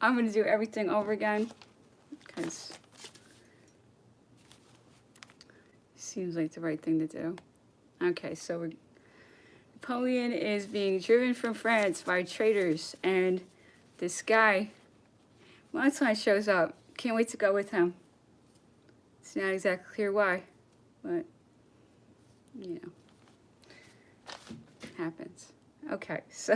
I'm going to do everything over again because it seems like the right thing to do. Okay, so Napoleon is being driven from France by traitors, and this guy, Monson, shows up. Can't wait to go with him. It's not exactly clear why, but, you know, happens. Okay, so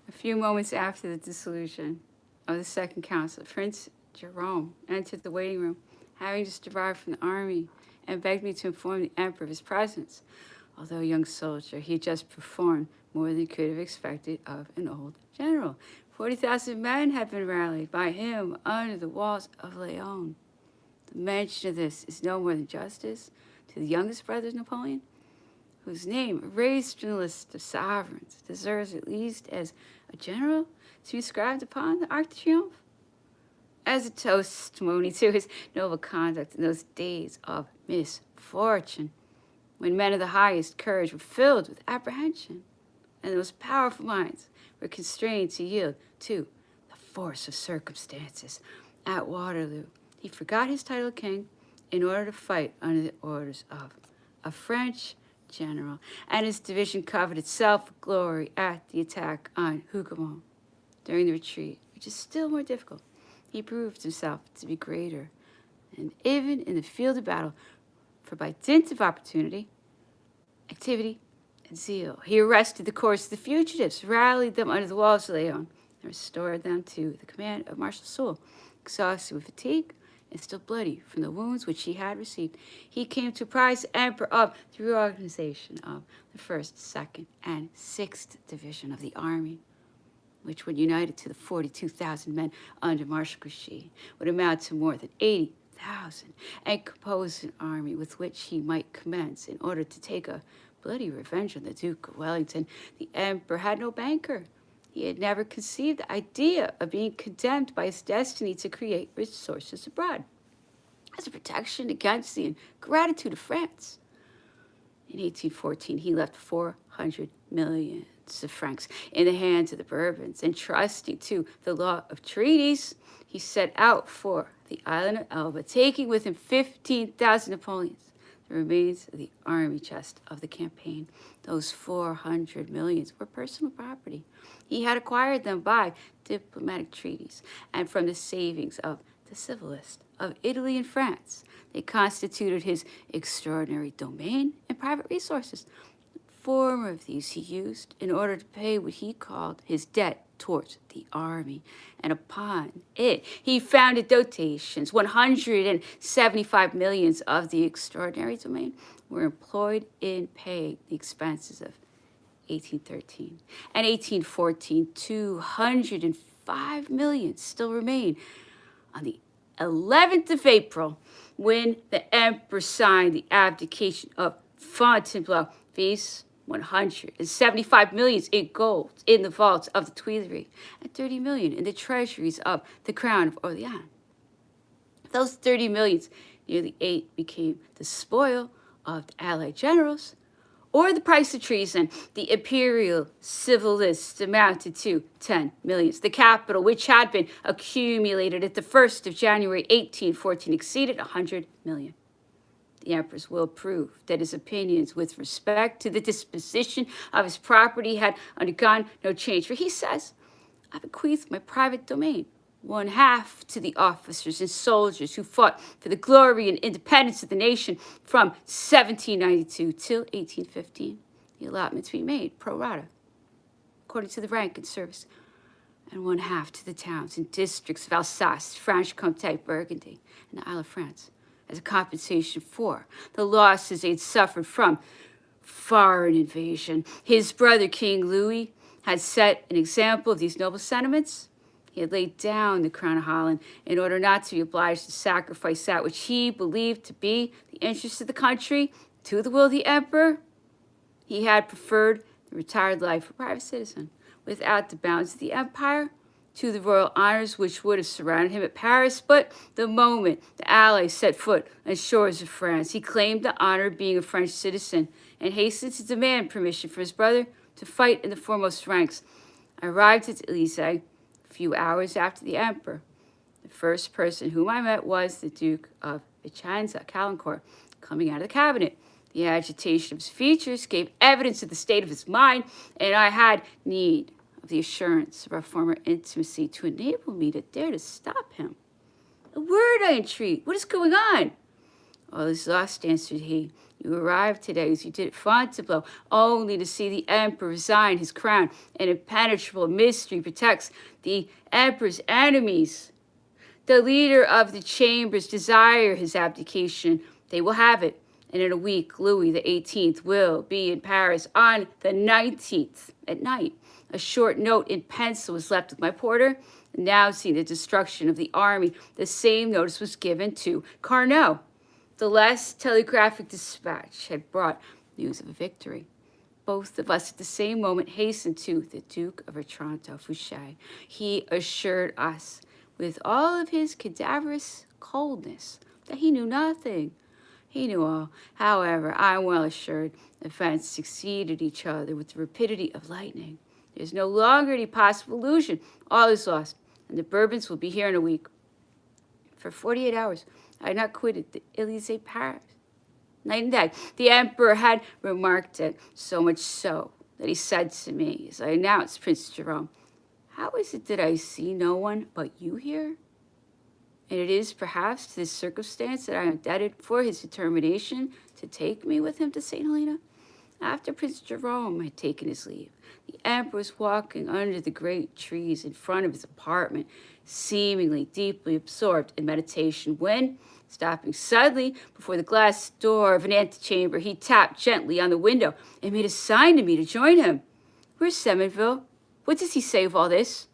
a few moments after the dissolution of the Second Council, Prince Jerome entered the waiting room, having just arrived from the army, and begged me to inform the emperor of his presence. Although a young soldier, he had just performed more than he could have expected of an old general. 40,000 men had been rallied by him under the walls of Leon. The mention of this is no more than justice to the youngest brother of Napoleon, whose name, raised from the list of sovereigns, deserves at least as a general to be inscribed upon the Arc de Triomphe, as a testimony to his noble conduct in those days of misfortune, when men of the highest courage were filled with apprehension, and the most powerful minds were constrained to yield to the force of circumstances. At Waterloo, he forgot his title of king in order to fight under the orders of a French general, and his division covered itself with glory at the attack on Hougomont. During the retreat, which is still more difficult, he proved himself to be greater, and even in the field of battle, for by dint of opportunity, activity, and zeal, he arrested the course of the fugitives, rallied them under the walls of Leon, and restored them to the command of Marshal Soult. Exhausted with fatigue and still bloody from the wounds which he had received, he came to apprise the emperor of the reorganization of the 1st, 2nd, and 6th Division of the army, which, when united to the 42,000 men under Marshal Grouchy, would amount to more than 80,000, and compose an army with which he might commence in order to take a bloody revenge on the Duke of Wellington. The emperor had no banker. He had never conceived the idea of being condemned by his destiny to create resources abroad as a protection against the ingratitude of France. In 1814, he left 400 millions of francs in the hands of the Bourbons, and trusting to the law of treaties, he set out for the island of Elba, taking with him 15,000 Napoleons, the remains of the army chest of the campaign. Those 400 millions were personal property. He had acquired them by diplomatic treaties and from the savings of the civil list of Italy and France. They constituted his extraordinary domain and private resources. The former of these he used in order to pay what he called his debt towards the army, and upon it he founded dotations. 175 millions of the extraordinary domain were employed in paying the expenses of 1813. And 1814, 205 millions still remain. On the 11th of April, when the emperor signed the abdication of Fontainebleau, these 175 millions in gold in the vaults of the Tuileries, and 30 million in the treasuries of the Crown of Orleans. Those 30 millions, nearly 8, became the spoil of the Allied generals, or the price of treason. The imperial civil list amounted to 10 millions. The capital, which had been accumulated at the 1st of January 1814, exceeded 100 million. The emperor's will proved that his opinions with respect to the disposition of his property had undergone no change, for he says, "I bequeath my private domain, 1/2 to the officers and soldiers who fought for the glory and independence of the nation from 1792 till 1815, the allotments being made pro rata, according to the rank and service, and 1/2 to the towns and districts of Alsace, Franche-Comté, Burgundy, and the Isle of France, as a compensation for the losses they had suffered from foreign invasion." His brother, King Louis, had set an example of these noble sentiments. He had laid down the crown of Holland in order not to be obliged to sacrifice that which he believed to be the interest of the country to the will of the emperor. He had preferred the retired life of a private citizen, without the bounds of the empire, to the royal honors which would have surrounded him at Paris. But the moment the Allies set foot on the shores of France, he claimed the honor of being a French citizen and hastened to demand permission for his brother to fight in the foremost ranks I arrived at Elysee a few hours after the emperor. The first person whom I met was the Duke of Vicenza, Calancourt, coming out of the cabinet. The agitation of his features gave evidence of the state of his mind, and I had need of the assurance of our former intimacy to enable me to dare to stop him. A word, I entreat. What is going on? All is lost, answered he. You arrived today as you did at Fontainebleau, only to see the emperor resign his crown. An impenetrable mystery protects the emperor's enemies. The leader of the chambers desire his abdication. They will have it. And in a week, Louis XVIII will be in Paris on the 19th at night. A short note in pencil was left with my porter, announcing the destruction of the army. The same notice was given to Carnot. The last telegraphic dispatch had brought news of a victory. Both of us at the same moment hastened to the Duke of Otranto, Fouché. He assured us, with all of his cadaverous coldness, that he knew nothing. He knew all. However, I am well assured events succeeded each other with the rapidity of lightning. There is no longer any possible illusion. All is lost, and the Bourbons will be here in a week. For 48 hours, I had not quitted the Élysée Paris. Night and day, the emperor had remarked it, so much so that he said to me, as I announced Prince Jerome, "How is it that I see no one but you here?" And it is perhaps to this circumstance that I am indebted for his determination to take me with him to St. Helena. After Prince Jerome had taken his leave, the emperor was walking under the great trees in front of his apartment, seemingly deeply absorbed in meditation, when, stopping suddenly before the glass door of an antechamber, he tapped gently on the window and made a sign to me to join him. "Where's Semonville? What does he say of all this?"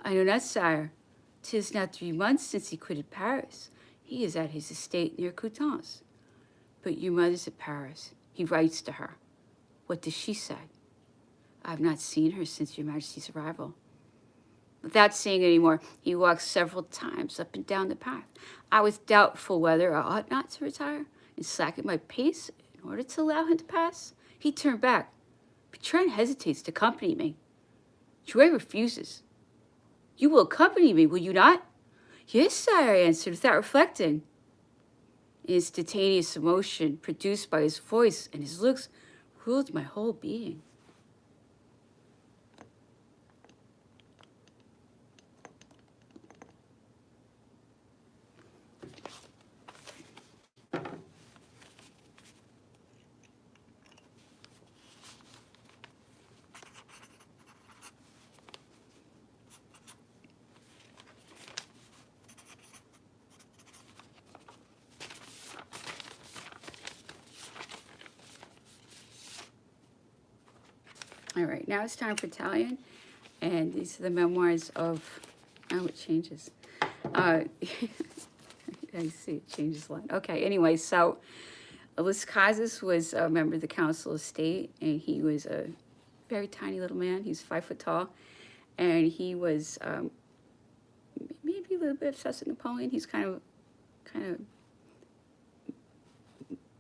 "I know not, sire. 'Tis now 3 months since he quitted Paris. He is at his estate near Coutances. But your mother's at Paris. He writes to her. What does she say?" "I have not seen her since your majesty's arrival." Without saying any more, he walked several times up and down the path. I was doubtful whether I ought not to retire and slacken my pace in order to allow him to pass. He turned back. Bertrand hesitates to accompany me. Jouet refuses. "You will accompany me, will you not?" "Yes, sire," I answered without reflecting. Instantaneous emotion produced by his voice and his looks ruled my whole being. All right, now it's time for Italian, and these are the memoirs of, oh, it changes. I see, it changes a lot. Okay, anyway, so Las Casas was a member of the Council of State, and he was a very tiny little man. He's 5 foot tall, and he was maybe a little bit obsessed with Napoleon. He's kind of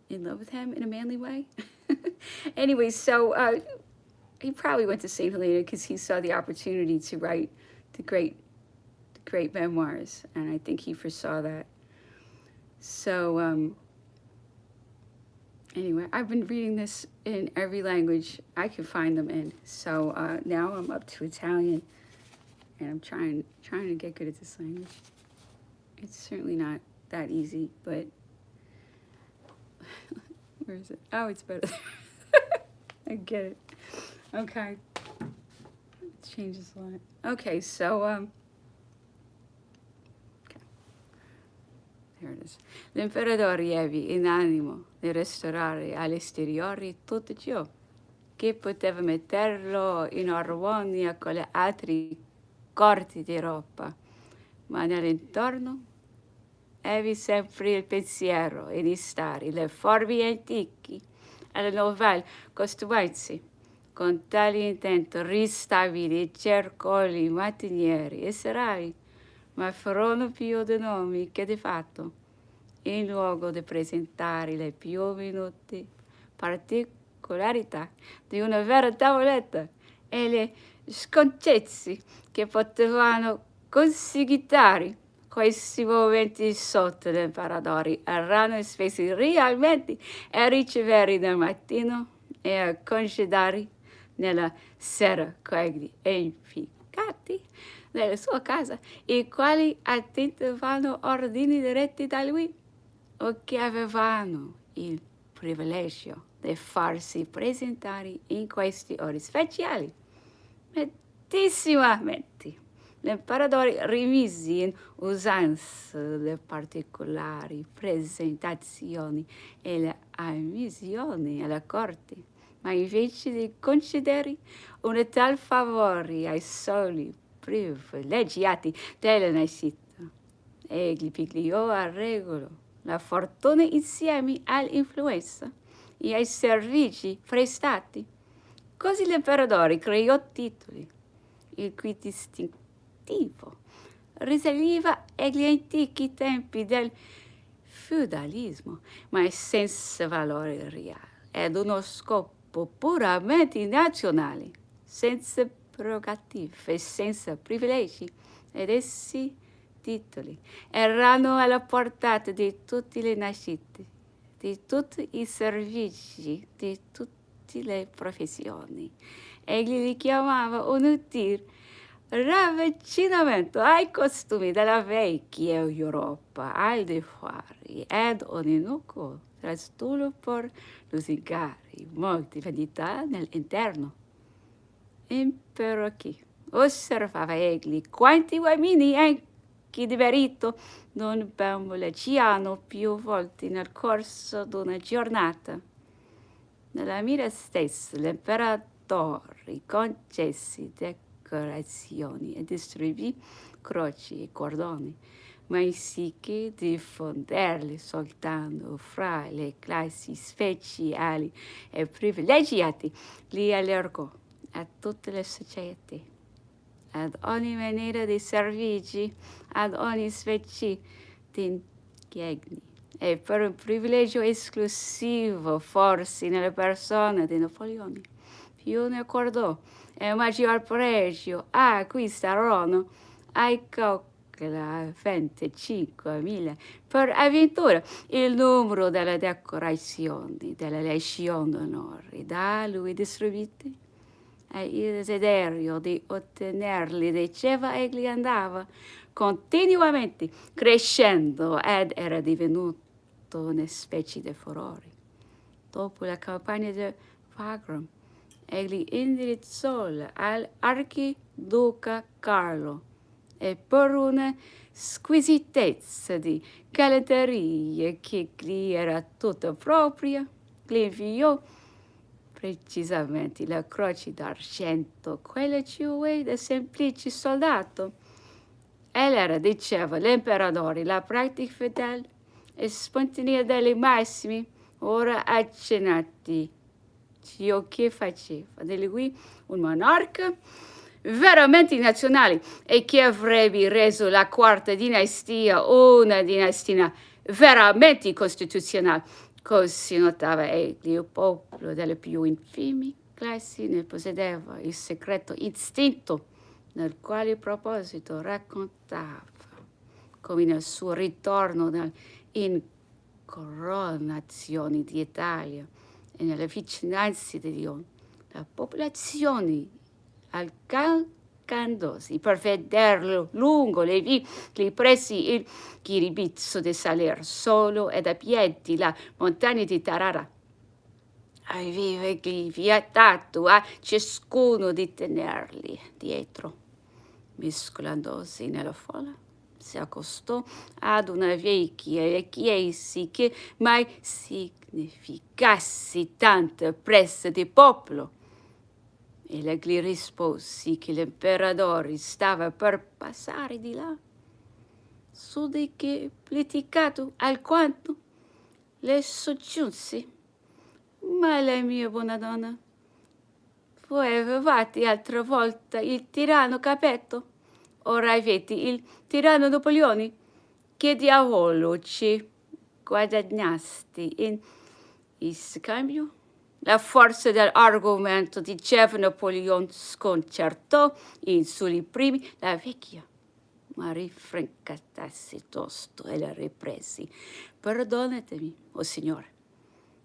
in love with him in a manly way. Anyway, so he probably went to St. Helena because he saw the opportunity to write the great memoirs, and I think he foresaw that. So anyway, I've been reading this in every language I can find them in. So now I'm up to Italian, and I'm trying to get good at this language. It's certainly not that easy, but where is it? Oh, it's better there. I get it. Okay. It changes a lot. Okay, so okay. Here it is. L'imperatore ebbe in animo di restaurare all'esteriore tutto ciò che poteva metterlo in armonia con le altre corti d'Europa, ma nell'intorno ebbe sempre il pensiero di stare le forme antiche alle nuove costruzioni. Con tale intento ristabili i circoli mattinieri e serali, ma furono più di nomi che di fatto, in luogo di presentare le più minute particolarità di una vera tavoletta e le sconcezzi che potevano conseguitare questi momenti sotto l'imperatore erano spesi realmente a ricevere nel mattino e a congedare nella sera quegli impiegati nella sua casa, i quali attendevano ordini diretti da lui o che avevano il privilegio di farsi presentare in questi ore speciali. Mettissimamente, l'imperatore rimise in usanza le particolari presentazioni e le ammissioni alla corte, ma invece di concedere un tal favore ai soli privilegiati della nascita, egli pigliò a regolo la fortuna insieme all'influenza e ai servizi prestati. Così l'imperatore creò titoli, il cui distintivo risaliva agli antichi tempi del feudalismo, ma senza valore reale, ed uno scopo puramente nazionale, senza prerogative, senza privilegi, ed essi titoli erano alla portata di tutte le nascite, di tutti i servizi, di tutte le professioni. Egli li chiamava un utile ravvicinamento ai costumi della vecchia Europa, al di fuori, ed un innocuo trastullo per lusingare molte vanità nell'interno. Impero chi osservava egli quanti uomini anche di merito non bamboleggiano più volte nel corso d'una giornata. Nella mira stessa l'imperatore concesse decorazioni e distribuì croci e cordoni, ma anziché diffonderli soltanto fra le classi speciali e privilegiate, li allargò a tutte le società, ad ogni maniera di servigi, ad ogni specie di inchiegni. E per un privilegio esclusivo, forse nella persona di Napoleone, più ne accordò e maggior pregio acquistarono ai calcola 25.000 per avventura il numero delle decorazioni della Legion d'Onore da lui distribuite. E il desiderio di ottenerli diceva egli andava continuamente crescendo ed era divenuto una specie di furore. Dopo la campagna di Wagram, egli indirizzò all'archiduca Carlo e per una squisitezza di galanteria che gli era tutta propria, gli inviò precisamente la croce d'argento, quella cioè da semplice soldato. Ella diceva l'imperatore, la pratica fedele e spontanea delle massime, ora accennati, ciò che faceva di lui un monarca veramente nazionale e che avrebbe reso la quarta dinastia una dinastia veramente costituzionale. Così notava egli, il popolo delle più infimi classi ne possedeva il segreto istinto, nel quale proposito raccontava come nel suo ritorno dall'incoronazione di Italia e nelle vicinanze di Lyon, la popolazione alcandosi per vederlo lungo le vie, gli presi il ghiribizzo di salire solo ed a piedi la montagna di Tarara. Aveva egli vietato a ciascuno di tenerli dietro. Mescolandosi nella folla, si accostò ad una vecchia e chiese che mai significasse tanta pressa di popolo. E le gli risposi che l'imperatore stava per passare di là. Su di che, pleticato alquanto, le soggiunse: ma la mia buona donna, voi avevate altra volta il tiranno Capetto, ora avete il tiranno Napoleone. Che diavolo ci guadagnasti in scambio? la forza dell'argomento, diceva Napoleon, sconcertò in soli primi la vecchia. Ma rinfrancatasse tosto e la ripresi. Perdonatemi, o signore.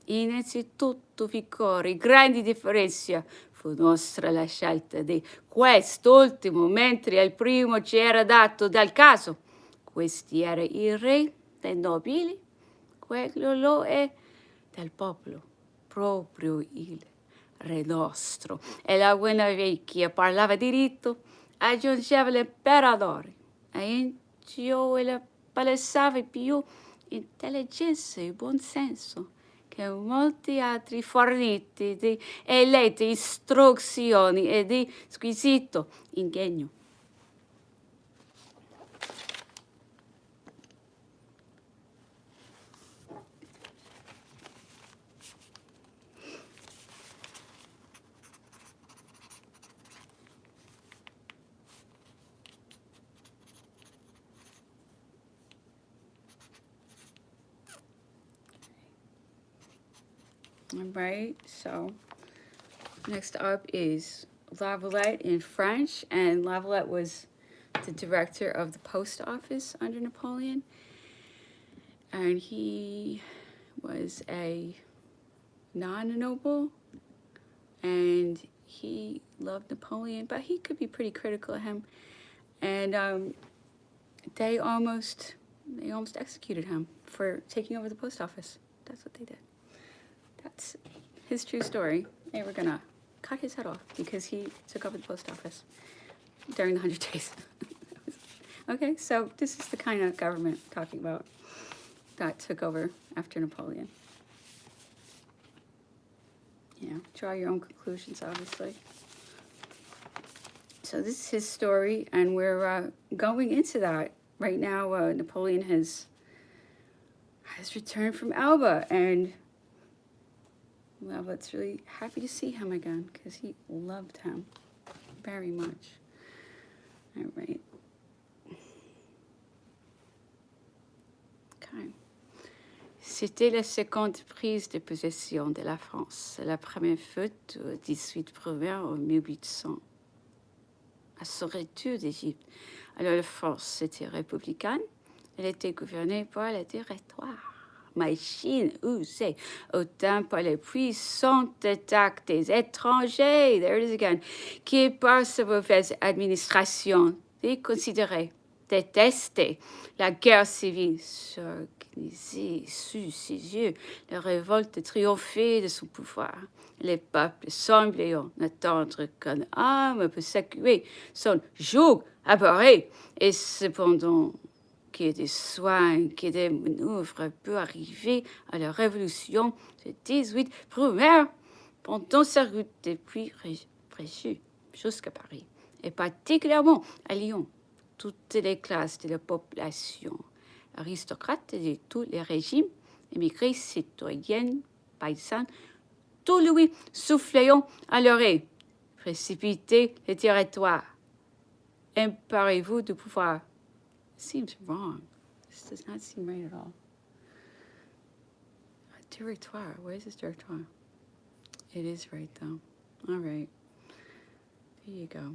Innanzitutto, Vicori, grandi differenze. Fu nostra la scelta di quest'ultimo, mentre al primo ci era dato dal caso. Questi era il re dei nobili, quello lo è del popolo, proprio il re nostro. E la buona vecchia parlava diritto, aggiungeva l'imperatore. E in ciò la palesava più intelligenza e buonsenso che molti altri forniti di elette istruzioni e di squisito ingegno. All right, so next up is Lavalette in French, and Lavalette was the director of the post office under Napoleon, and he was a non-noble, and he loved Napoleon, but he could be pretty critical of him, and they almost executed him for taking over the post office. That's what they did. That's his true story. They were gonna cut his head off because he took over the post office during the 100 Days. Okay, so this is the kind of government talking about that took over after Napoleon. Yeah, draw your own conclusions, obviously. So this is his story, and we're going into that right now. Napoleon has returned from Elba, and well, it's really happy to see him again because he loved him very much. All right. Okay. C'était la seconde prise de possession de la France. La première faute au 18 Brumaire en 1800. À son retour d'Égypte. Alors la France était républicaine. Elle était gouvernée par le Directoire. Machine usée autant par les puissantes attaques des étrangers, there it is again, qui par sa mauvaise administration déconsidérée, détestait la guerre civile, s'organisait sous ses yeux, la révolte triomphait de son pouvoir. Les peuples semblaient n'attendre qu'un homme pour s'accuer son joug abhorré, et cependant que des soins, que des manœuvres peuvent arriver à la révolution de 18 Brumaire pendant sa route depuis Fréjus jusqu'à Paris, et particulièrement à Lyon. Toutes les classes de la population, aristocrates de tous les régimes, émigrés, citoyennes, paysannes, tout lui soufflant à l'oreille, précipiter le territoire. Emparez-vous du pouvoir. Seems wrong. This does not seem right at all. A directoire. Where is this directoire? It is right, though. All right. There you go.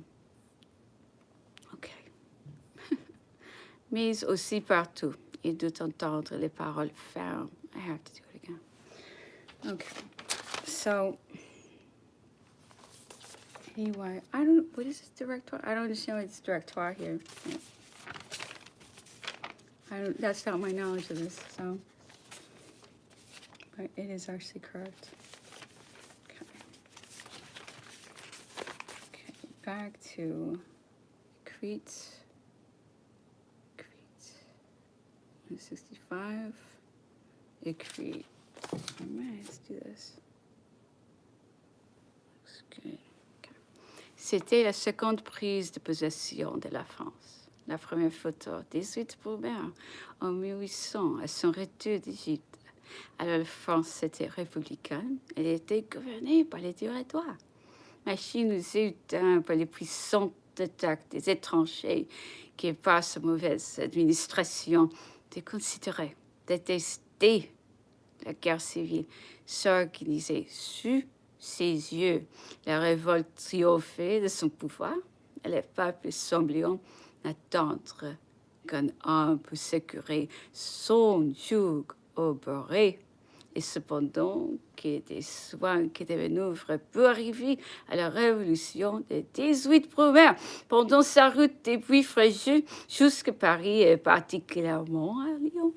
Okay. Mais aussi partout, il doit entendre les paroles fermes. I have to do it again. Okay. So, anyway, what is this directoire? I don't understand what's directoire here. That's not my knowledge of this, so, but it is actually correct. Okay, back to Crete. 165. Crete. Let's do this. Looks good. Okay. C'était la seconde prise de possession de la France. La première photo, 18 Brumaire, en 1800, à son retour d'Égypte. Alors la France était républicaine, elle était gouvernée par les Directoires. Machine usée par les puissantes attaques des étrangers qui, par sa mauvaise administration, déconsidéraient, détestaient la guerre civile, s'organisaient sous ses yeux. La révolte triomphait de son pouvoir. Les peuples semblaient n'attendre qu'un homme pour sécurer son joug au beurré. Et cependant, que des soins qui devenaient vrais pour arriver à la révolution de 18 premières pendant sa route depuis Fréjus jusqu'à Paris et particulièrement à Lyon.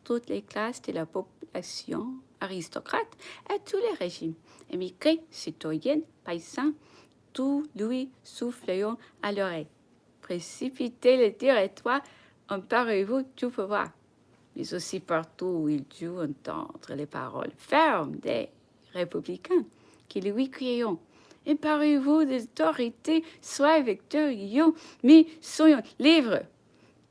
Toutes les classes de la population, aristocrates et tous les régimes, émigrés, citoyennes, paysans, tout lui soufflaient à l'oreille. Précipiter le territoire, emparez-vous tout pouvoir. Mais aussi partout où il dut entendre les paroles fermes des républicains qui lui criaient « Emparez-vous des autorités, soyez victorieux, mais soyons libres !»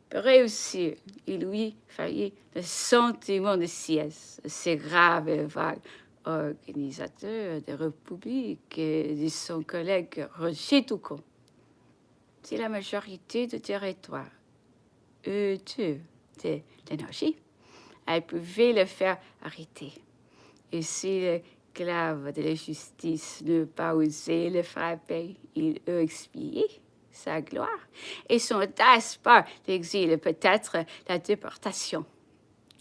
Pour réussir, il lui fallait le sentiment de sieste, ces graves et vagues organisateur de république et de son collègue Roger Toucon. C'est la majorité du territoire. De l'énergie, elle pouvait le faire arrêter. Et si le clave de la justice ne pas osé le frapper, il eût expié sa gloire et son audace par l'exil, peut-être la déportation.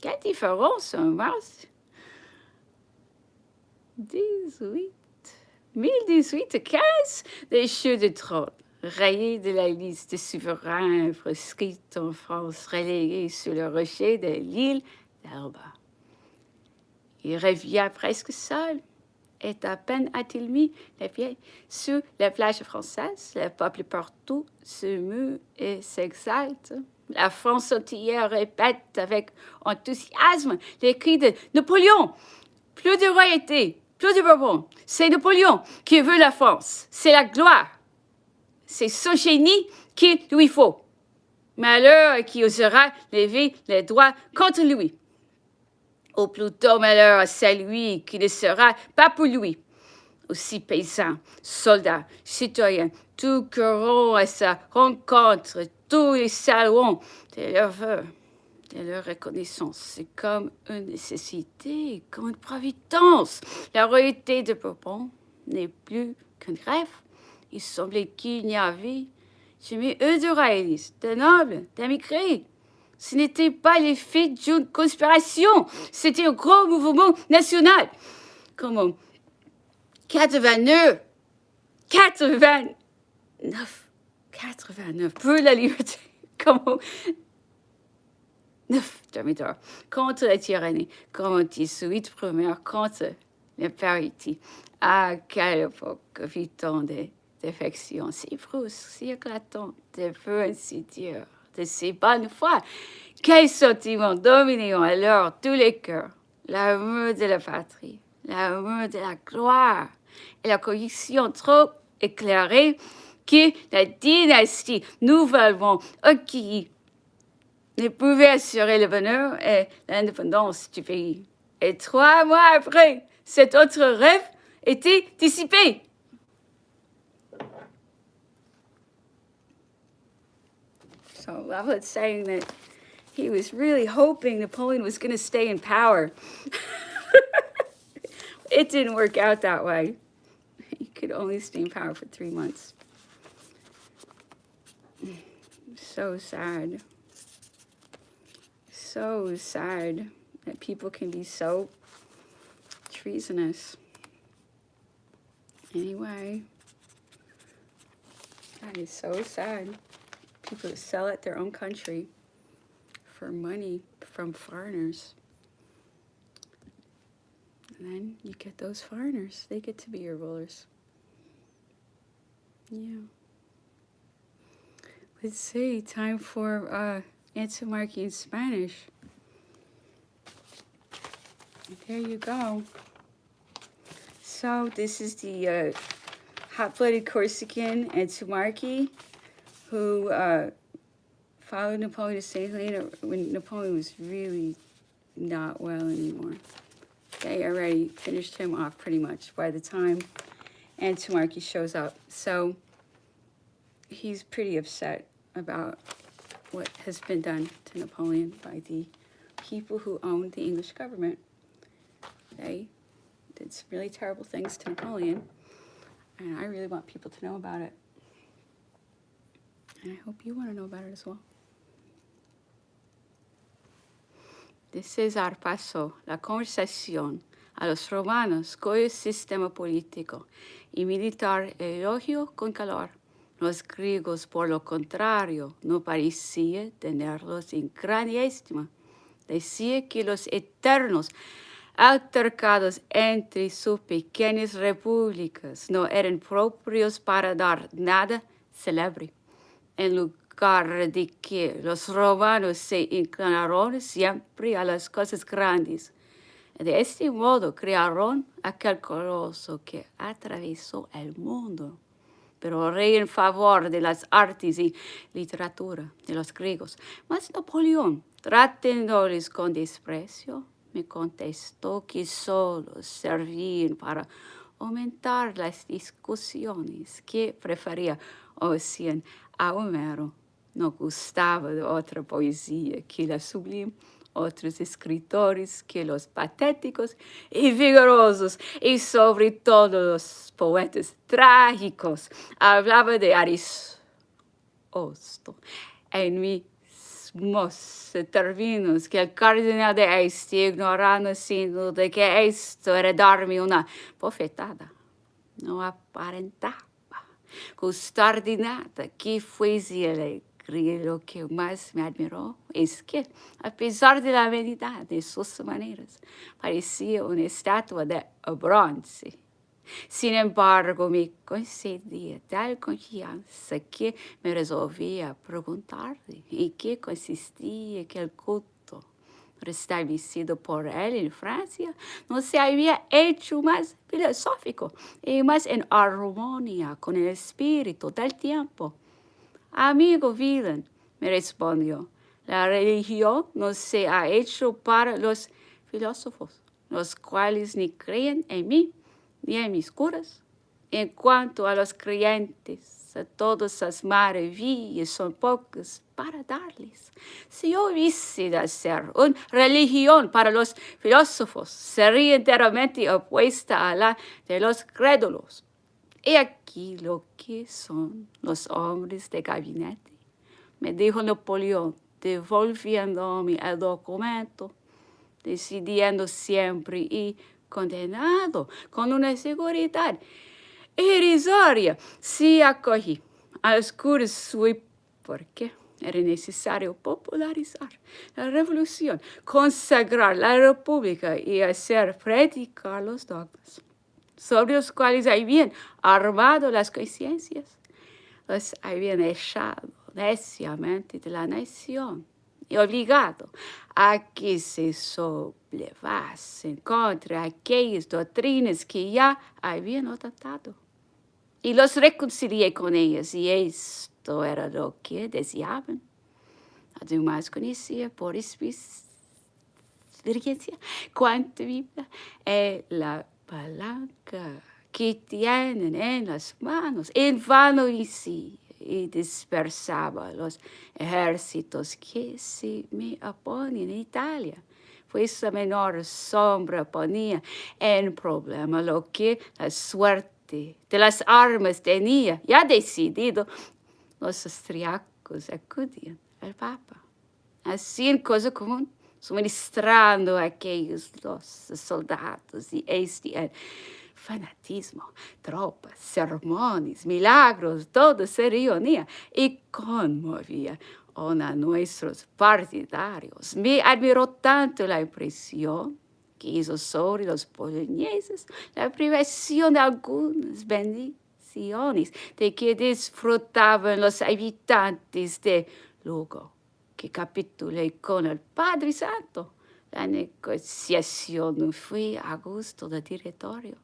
Quelle différence en mars 1018-15, les cheveux de trône, rayés de la liste des souverains proscrits en France, relégués sur le rocher de l'île d'Elba. Il revient presque seul, et à peine a-t-il mis les pieds sur la plage française, le peuple partout se meut et s'exalte. La France entière répète avec enthousiasme les cris de Napoléon. Plus de royauté, plus de Bourbon. C'est Napoléon qui veut la France. C'est la gloire. C'est son génie qu'il lui faut. Malheur qui osera lever les doigts contre lui. Ou plutôt malheur à celui qui ne sera pas pour lui. Aussi paysans, soldats, citoyens, tout courant à sa rencontre, tous les salons de leur vœu, de leur reconnaissance. C'est comme une nécessité, comme une providence. La royauté de Bourbon n'est plus qu'un rêve. Il semblait qu'il n'y avait jamais eu de royalistes, de nobles, d'émigrés. Ce n'était pas l'effet d'une conspiration, c'était un gros mouvement national. Comme en 89, pour la liberté, comme en 9 demi-heures, contre la tyrannie, comme en 18 premières, contre la parité. À quelle époque vit-on des défections si brusques, si éclatantes, de feux ainsi dire, de ces bonnes foi? Quel sentiment dominait alors tous les cœurs? L'amour de la patrie, l'amour de la gloire et la conviction trop éclairée que la dynastie nouvellement acquise ne pouvait assurer le bonheur et l'indépendance du pays. Et 3 mois après, cet autre rêve était dissipé. So Robert saying that he was really hoping Napoleon was going to stay in power. It didn't work out that way. He could only stay in power for 3 months. So sad. So sad that people can be so treasonous. Anyway, that is so sad. People that sell out their own country for money from foreigners. And then you get those foreigners. They get to be your rulers. Yeah. Let's see. Time for antimarchy in Spanish. There you go. So this is the hot-blooded Corsican antimarchy who followed Napoleon to St. Helena when Napoleon was really not well anymore. They already finished him off pretty much by the time Antimarchy shows up. So he's pretty upset about what has been done to Napoleon by the people who own the English government. They did some really terrible things to Napoleon, and I really want people to know about it. And I hope you want to know about it as well. De César pasó la conversación a los romanos cuyo sistema político y militar elogió con calor. Los griegos, por lo contrario, no parecían tenerlos en gran estima. Decía que los eternos altercados entre sus pequeñas repúblicas no eran propios para dar nada célebre. En lugar de que los romanos se inclinaron siempre a las cosas grandes. De este modo crearon aquel coloso que atravesó el mundo. Pero rey en favor de las artes y literatura de los griegos. Mas Napoleón, tratándoles con desprecio, me contestó que solo servían para aumentar las discusiones, que prefería oír a Homero. No gustaba de otra poesía que la sublime, otros escritores que los patéticos y vigorosos, y sobre todo los poetas trágicos. Hablaba de Aristóteles en mismos términos que el cardenal de este, ignorando sin duda que esto era darme una bofetada. No aparentaba gustar de nada que fuese alegre. Lo que más me admiró es que, a pesar de la vanidad de sus maneras, parecía una estatua de bronce. Sin embargo, me concedía tal confianza que me resolví a preguntarle en qué consistía aquel culto restablecido por él en Francia. No se había hecho más filosófico y más en armonía con el espíritu del tiempo. Amigo Wieland, me respondió, la religión no se ha hecho para los filósofos, los cuales ni creen en mí ni en mis curas. En cuanto a los creyentes, a todas las maravillas son pocas para darles. Si yo hubiese de hacer una religión para los filósofos, sería enteramente opuesta a la de los crédulos. He aquí lo que son los hombres de gabinete, me dijo Napoleón, devolviéndome el documento, decidiendo siempre y condenado con una seguridad irrisoria. Sí acogí a los curas porque era necesario popularizar la revolución, consagrar la república y hacer predicar los dogmas sobre los cuales habían armado las conciencias, los habían echado neciamente de la nación y obligado a que se sublevasen contra aquellas doctrinas que ya habían adoptado. Y los reconcilié con ellas, y esto era lo que deseaban. Además, conocía por experiencia cuánto viva la palanca que tienen en las manos, envanecía y dispersaba los ejércitos que se me oponían en Italia. Pues la menor sombra ponía en problema lo que la suerte de las armas tenía ya decidido. Los austriacos acudían al Papa, así en cosa común, suministrando a aquellos los soldados y el fanatismo, tropas, sermones, milagros, todo se reunía y conmovía a nuestros partidarios. Me admiró tanto la impresión que hizo sobre los boloñeses la privación de algunas bendiciones de que disfrutaban los habitantes de Lugo, que capitulé con el Padre Santo. La negociación no fue a gusto del directorio.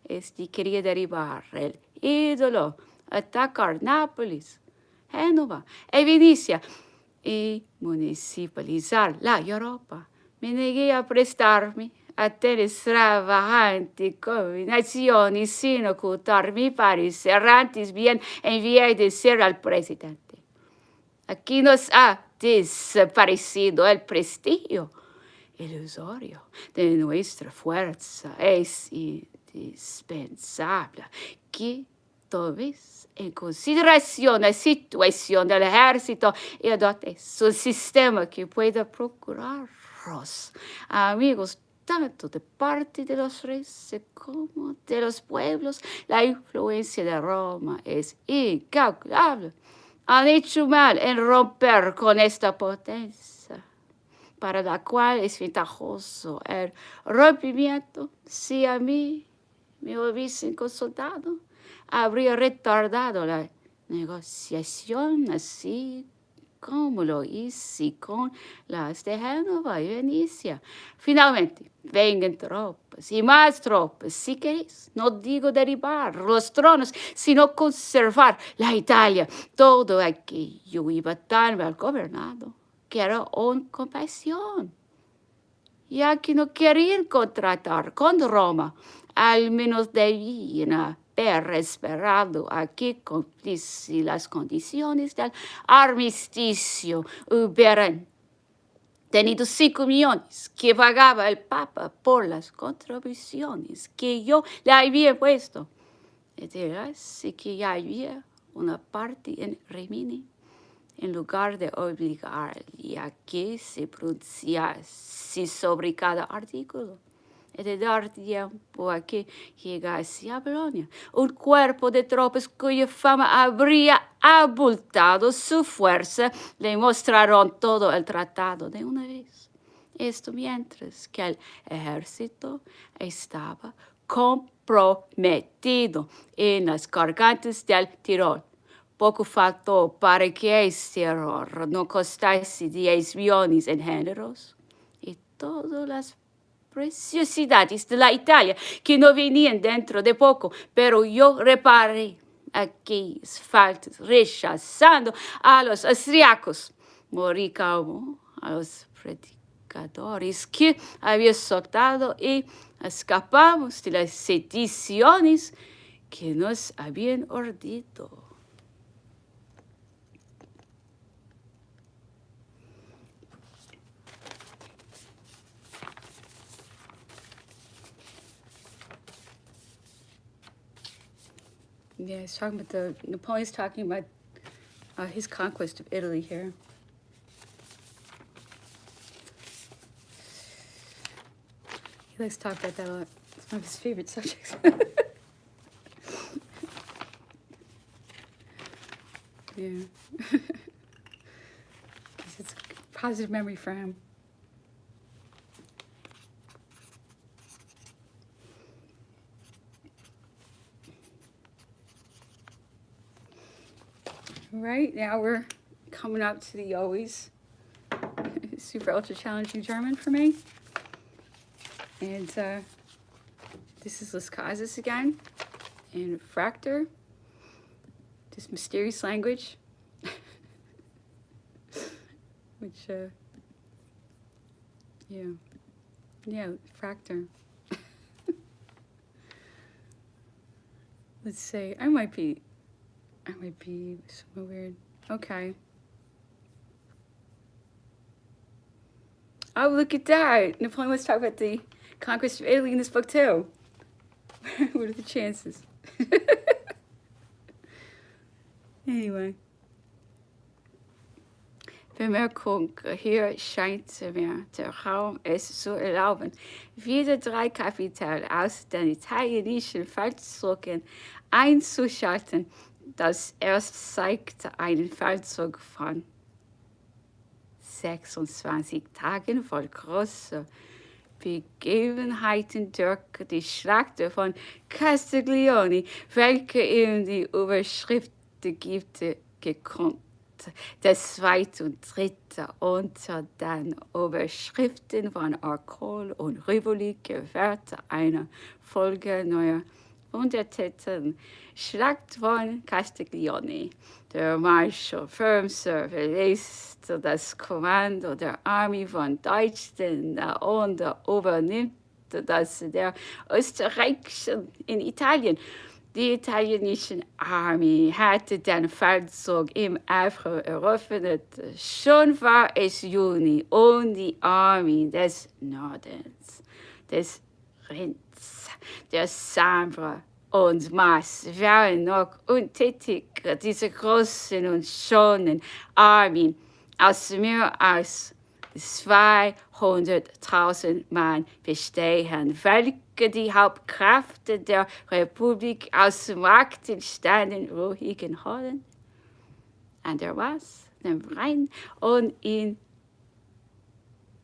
Este quería derribar el ídolo, atacar Nápoles, Génova y Venecia y municipalizar la Europa. Me negué a prestarme a tal extravagante combinación y sin ocultar mi parecer antes bien envié decir al presidente. Aquí nos ha desaparecido el prestigio ilusorio de nuestra fuerza es indispensable que tomes en consideración la situación del ejército y adoptes un sistema que pueda procurarnos, amigos, tanto de parte de los reyes como de los pueblos. La influencia de Roma es incalculable. Han hecho mal en romper con esta potencia, para la cual es ventajoso el rompimiento. Si a mí me hubiesen consultado, habría retardado la negociación, así como lo hice con las de Génova y Venecia. Finalmente, vengan tropas y más tropas, si queréis. No digo derribar los tronos, sino conservar la Italia. Todo aquello iba tan mal gobernado que era una compasión, ya que no querían contratar con Roma, al menos debían haber esperado a que cumpliese las condiciones del armisticio. Hubieran tenido 5 millones que pagaba el Papa por las contribuciones que yo le había puesto. Así que ya había una parte en Rimini, en lugar de obligarle a que se pronunciase sobre cada artículo, y de dar tiempo a que llegase a Bolonia un cuerpo de tropas cuya fama habría abultado su fuerza. Le mostraron todo el tratado de una vez. Esto mientras que el ejército estaba comprometido en las gargantas del Tirol. Poco faltó para que este error no costase 10 millones en géneros y todas las preciosidades de la Italia que no venían dentro de poco, pero yo reparé aquellas faltas rechazando a los austriacos. Morí como a los predicadores que había soltado y escapamos de las sediciones que nos habían ordido. Yeah, he's talking about Napoleon's talking about his conquest of Italy here. He likes to talk about that a lot. It's one of his favorite subjects. Yeah. It's a positive memory for him. Right, now we're coming up to the always super ultra challenging German for me. And this is Las Casas again, and Fractor, this mysterious language, which, yeah, Fractor. Let's see, I might be somewhere weird. Okay. Oh, look at that. Napoleon was talking about the conquest of Italy in this book, too. What are the chances? Anyway. Bemerkung, hier scheint mir der Raum es zu erlauben, wieder 3 Kapitel aus den italienischen Feldzügen einzuschalten. Das erste zeigt einen Feldzug von 26 Tagen voll großer Begebenheiten durch die Schlacht von Castiglione, welche ihm die Überschrift gibt, gekonnt. Der zweite und dritte unter den Überschriften von Arcole und Rivoli gewährte eine Folge neuer Untertiteln. Schlacht von Castiglione. Der Marschall Firmser verlässt das Kommando der Armee von Deutschland und übernimmt das der Österreichischen in Italien. Die italienische Armee hatte den Feldzug im Eifel eröffnet. Schon war es Juni und die Armee des Nordens, des Rhins, der Sambre und Mars waren noch untätig. Diese großen und schönen Armeen aus mehr als 200.000 Mann bestehen, welche die Hauptkräfte der Republik aus marktstanden ruhigen Holland, an der Maas, dem Rhein und in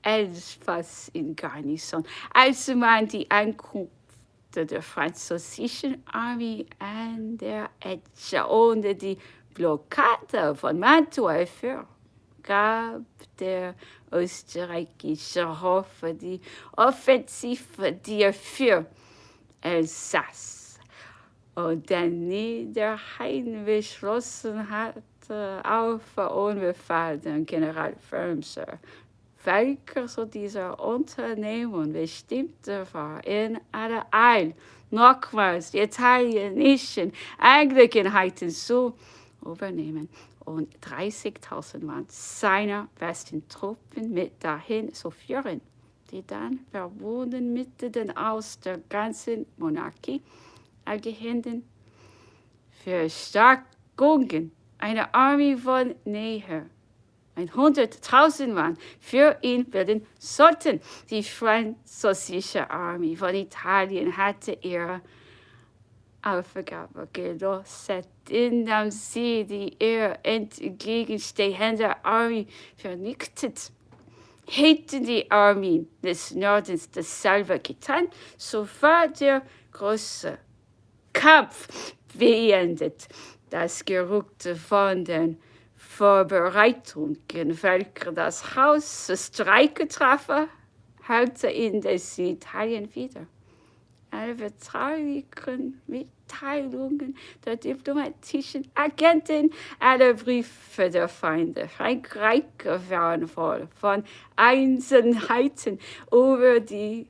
Elsass in Garnison. Als man die Ankunft der französischen Armee an der Etche und die Blockade von Mantua erfuhr, gab der österreichische Hof die Offensive, die er für Elsass und den Niederrhein beschlossen hatte, auf unbefallenen General Wurmser, welcher zu dieser Unternehmung bestimmt war, in aller Eile nochmals die italienischen Angelegenheiten zu übernehmen und 30.000 Mann seiner besten Truppen mit dahin zu führen, die dann verbunden mit aus der ganzen Monarchie auf die Händen Verstärkungen einer Armee von näher 100.000 Mann für ihn werden sollten. Die französische Armee von Italien hatte ihre Aufgabe gelöst, indem sie die ihr entgegenstehende Armee vernichtet. Hätten die Armeen des Nordens dasselbe getan, so war der große Kampf beendet. Das Gerücht von den Vorbereitungen, welche das Haus Streike trafen, halte indes in Italien wieder. Alle vertraulichen Mitteilungen der diplomatischen Agenten, alle Briefe der Feinde Frankreich waren voll von Einzelheiten über die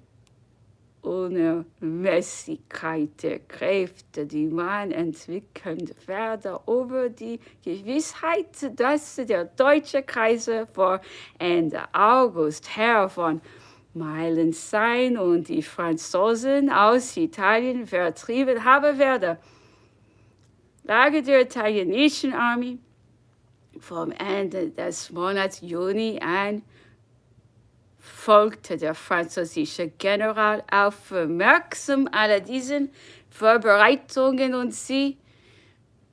Unermesslichkeit der Kräfte, die man entwickeln werde, über die Gewissheit, dass der deutsche Kaiser vor Ende August Herr von Meilen sein und die Franzosen aus Italien vertrieben haben werde. Lage der italienischen Armee vom Ende des Monats Juni an folgte der französische General aufmerksam alle diesen Vorbereitungen und sie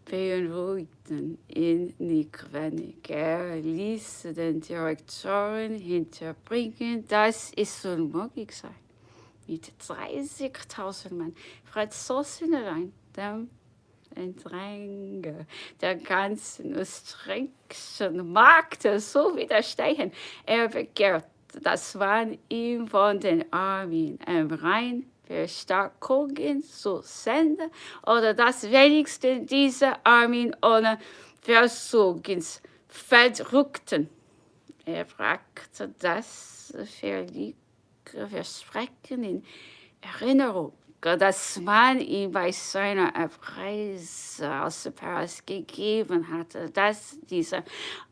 beunruhigten ihn nicht wenig. Er ließ den Direktoren hinterbringen, dass es unmöglich sei, mit 30.000 Mann Franzosen allein dem Dränge der ganzen österreichischen Markt so widerstehen. Er begehrte, dass man ihm von den Armeen am Rhein Verstärkungen zu senden oder dass wenigstens diese Armeen ohne Verzug ins Feld rückten. Er brachte das Versprechen in Erinnerung, das man ihm bei seiner Abreise aus Paris gegeben hatte, dass diese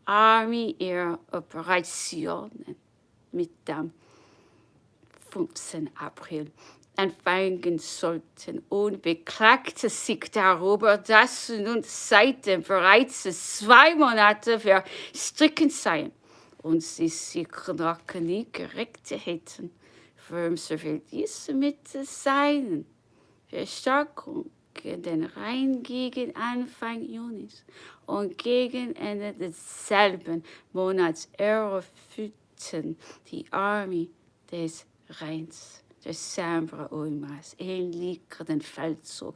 Armee ihre Operationen mit dem 15. April anfangen sollten und beklagte sich darüber, dass nun seitdem bereits 2 Monate verstrichen seien und sie sich noch nie gerecht hätten. Wurmser will dies mit seinen Verstärkungen den Rhein gegen Anfang Junis und gegen Ende desselben Monats erfüllten die Armee des Rheins, der Sambre und Mars, den Feldzug.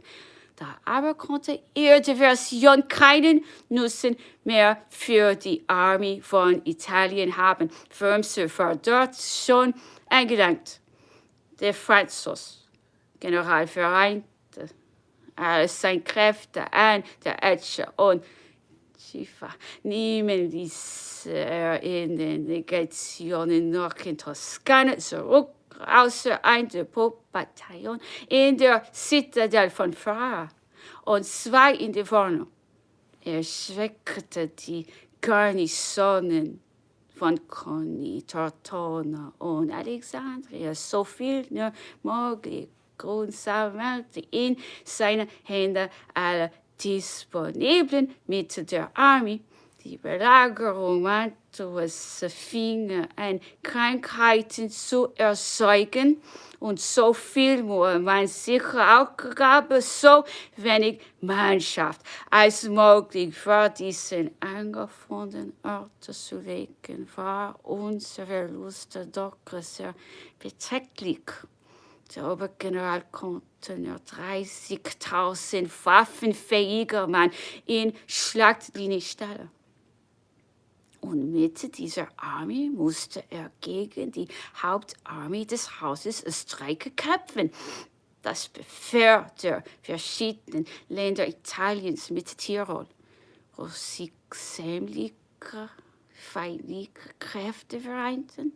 Da aber konnte ihre Diversion keinen Nutzen mehr für die Armee von Italien haben. Wurmser war dort schon angelangt. Der Franzos, General vereinte alle seine Kräfte an der Etche und Schiffer. Niemand ließ er in den Legationen noch in Toskana zurück, außer ein Depotbataillon in der Citadel von Ferrara. und 2 in die Vorne. Schreckte die Garnisonen von Conny, Tortona und Alexandria so viel nur möglich und sammelte in seine Hände alle disponiblen Mittel der Armee. Die Belagerung meinte, es fing an, Krankheiten zu erzeugen und so viel muss man sicher auch gab, so wenig Mannschaft als möglich für diesen angefundenen Ort zu legen, war unser Verlust doch sehr beträchtlich. Der Obergeneral konnte nur 30.000 waffenfähiger Mann in Schlachtlinie stellen. Und mit dieser Armee musste er gegen die Hauptarmee des Hauses Österreich kämpfen. Das Befehl der verschiedenen Länder Italiens mit Tirol, wo sich sämtliche feindliche Kräfte vereinten,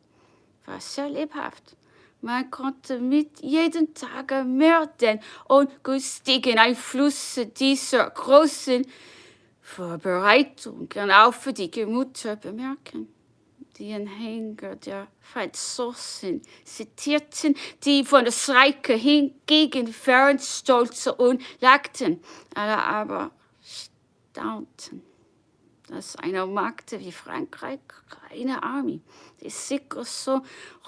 war sehr lebhaft. Man konnte mit jedem Tag mehr den ungünstigen Einfluss dieser großen Vorbereitungen auf für die Gemüter bemerken. Die Anhänger der Franzosen zitierten die von der Streiche hingegen fern stolze und lagten, alle aber staunten, dass eine Macht wie Frankreich eine Armee, die sicher so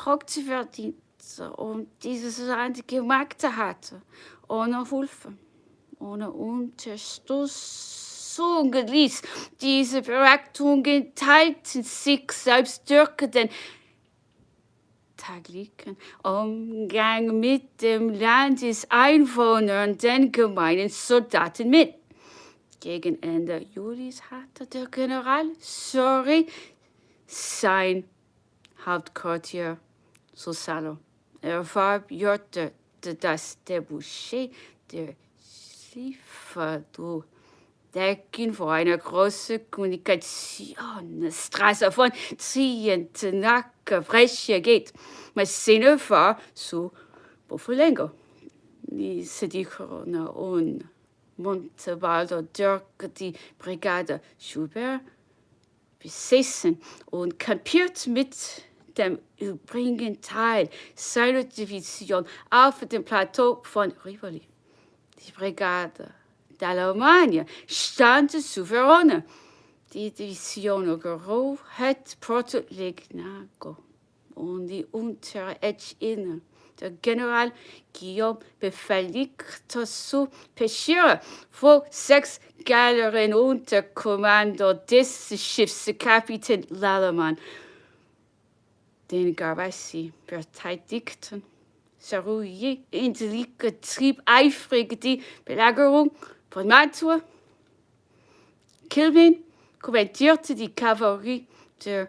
hochverdiente und dieses Land gemacht hatte, ohne Hilfe, ohne Unterstützung ließ. Diese Beratungen teilten sich selbst durch den täglichen Umgang mit dem Landeseinwohnern, den gemeinen Soldaten mit. Gegen Ende Julis hatte der General Sorry sein Hauptquartier zu Salon. Er verbeurte das Debouché der Schifferdecken vor einer großen Kommunikationsstraße von Trient nach Brescia geht. Mein Sinne war zu Bofolengo. Die Sedicona und Montebaldo durch die Brigade Schubert besessen und kampiert mit dem übrigen Teil seiner Division auf dem Plateau von Rivoli. Die Brigade d'Allemagne stand zu Verona. Die Division Ogoro hat Porto Legnago und die untere Edge inne. Der General Guillaume befehligte zu Peschiere, wo 6 Galeeren unter Kommando des Schiffskapitän Lallemann den Garbassi verteidigten. Sarouillet trieb eifrig die Belagerung von Mantua. Kilbin kommandierte die Kavallerie der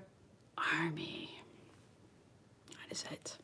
Armee. Eine Seite.